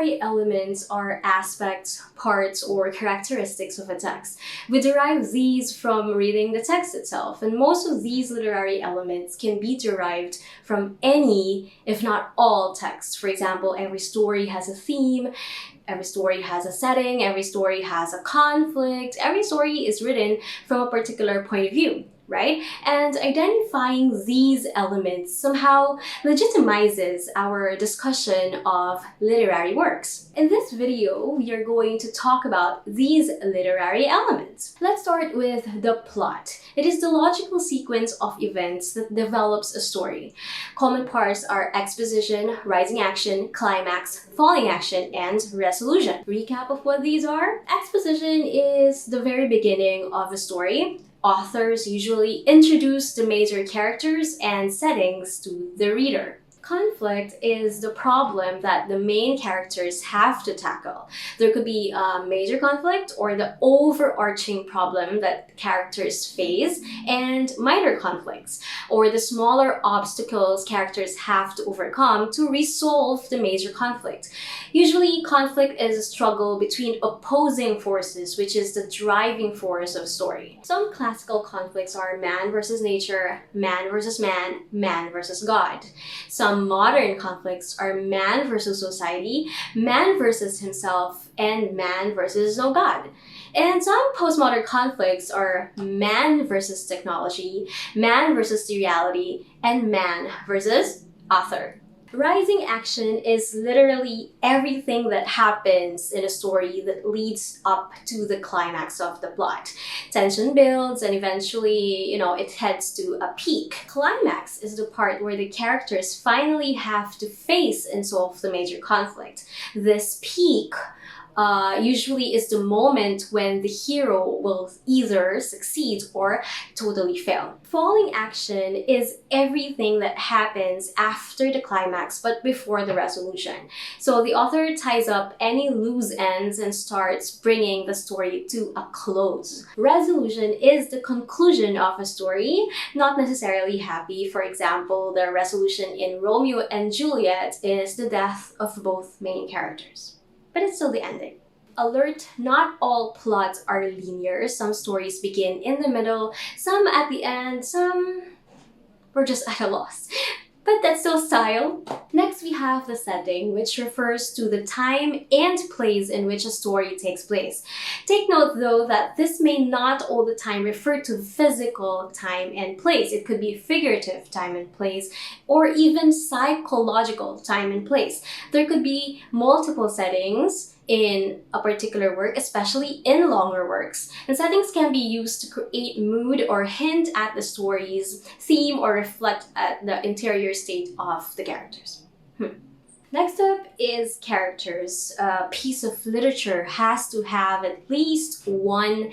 literary elements are aspects, parts, or characteristics of a text. We derive these from reading the text itself, and most of these literary elements can be derived from any, if not all, texts. For example, every story has a theme, every story has a setting, every story has a conflict, every story is written from a particular point of view, right? And identifying these elements somehow legitimizes our discussion of literary works. In this video, we are going to talk about these literary elements. Let's start with the plot. It is the logical sequence of events that develops a story. Common parts are exposition, rising action, climax, falling action, and resolution. Recap of what these are. Exposition is the very beginning of a story. Authors usually introduce the major characters and settings to the reader. Conflict is the problem that the main characters have to tackle. There could be a major conflict or the overarching problem that characters face, and minor conflicts or the smaller obstacles characters have to overcome to resolve the major conflict. Usually, conflict is a struggle between opposing forces, which is the driving force of a story. Some classical conflicts are man versus nature, man versus man, man versus God. Some modern conflicts are man versus society, man versus himself, and man versus no God. And some postmodern conflicts are man versus technology, man versus the reality, and man versus author. Rising action is literally everything that happens in a story that leads up to the climax of the plot. Tension builds and eventually, it heads to a peak. Climax is the part where the characters finally have to face and solve the major conflict. This peak usually is the moment when the hero will either succeed or totally fail. Falling action is everything that happens after the climax but before the resolution. So the author ties up any loose ends and starts bringing the story to a close. Resolution is the conclusion of a story, not necessarily happy. For example, the resolution in Romeo and Juliet is the death of both main characters. But it's still the ending. Alert, not all plots are linear. Some stories begin in the middle, some at the end, some were just at a loss. But that's still style. Next, we have the setting, which refers to the time and place in which a story takes place. Take note, though, that this may not all the time refer to physical time and place. It could be figurative time and place, or even psychological time and place. There could be multiple settings in a particular work, especially in longer works. And settings can be used to create mood or hint at the story's theme or reflect at the interior state of the characters. Next up is characters. A piece of literature has to have at least one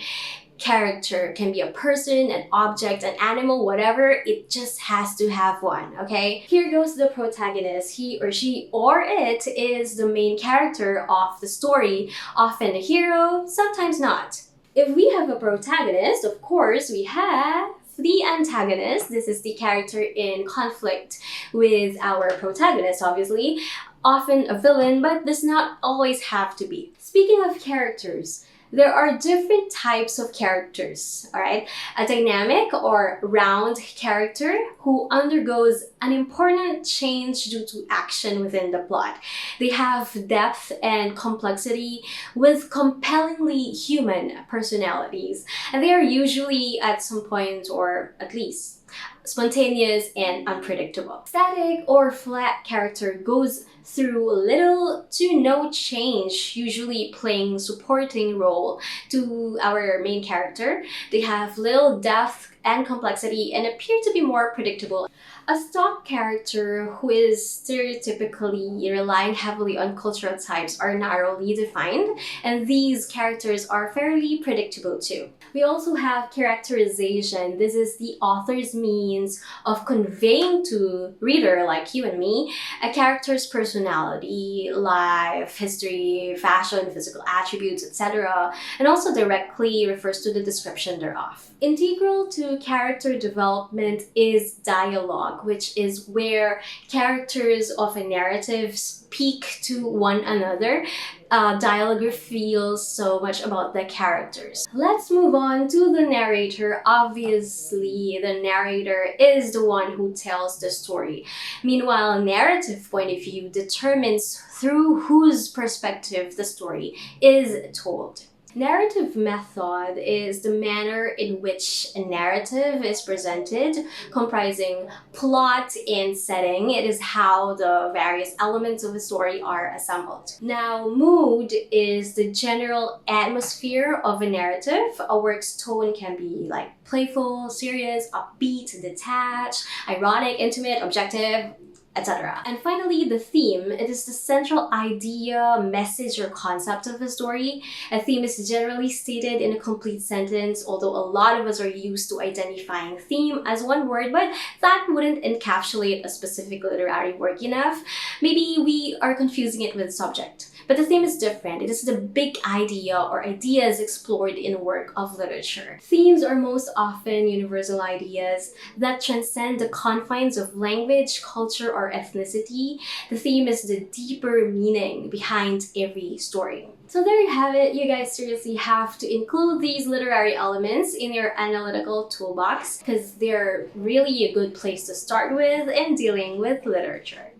character. Can be a person, an object, an animal, whatever. It just has to have one, okay? Here goes the protagonist. He or she or it is the main character of the story, often a hero, sometimes not. If we have a protagonist, of course, we have the antagonist. This is the character in conflict with our protagonist, obviously. Often a villain, but does not always have to be. Speaking of characters, there are different types of characters, all right? A dynamic or round character who undergoes an important change due to action within the plot. They have depth and complexity with compellingly human personalities. And they are usually at some point, or at least spontaneous and unpredictable. Static or flat character goes through little to no change, usually playing supporting role to our main character. They have little depth and complexity and appear to be more predictable. A stock character who is stereotypically relying heavily on cultural types are narrowly defined, and these characters are fairly predictable too. We also have characterization. This is the author's means of conveying to reader like you and me a character's personality, life, history, fashion, physical attributes, etc., and also directly refers to the description thereof. Integral to character development is dialogue. dialogue, which is where characters of a narrative speak to one another. Dialogue reveals so much about the characters. Let's move on to the narrator. Obviously, the narrator is the one who tells the story. Meanwhile, narrative point of view determines through whose perspective the story is told. Narrative method is the manner in which a narrative is presented, comprising plot and setting. It is how the various elements of a story are assembled. Now, mood is the general atmosphere of a narrative. A work's tone can be like playful, serious, upbeat, detached, ironic, intimate, objective, etc. And finally, the theme. It is the central idea, message, or concept of a story. A theme is generally stated in a complete sentence, although a lot of us are used to identifying theme as one word, but that wouldn't encapsulate a specific literary work enough. Maybe we are confusing it with subject. But the theme is different. It is the big idea or ideas explored in a work of literature. Themes are most often universal ideas that transcend the confines of language, culture, or ethnicity. The theme is the deeper meaning behind every story. So there you have it. You guys seriously have to include these literary elements in your analytical toolbox because they're really a good place to start with in dealing with literature.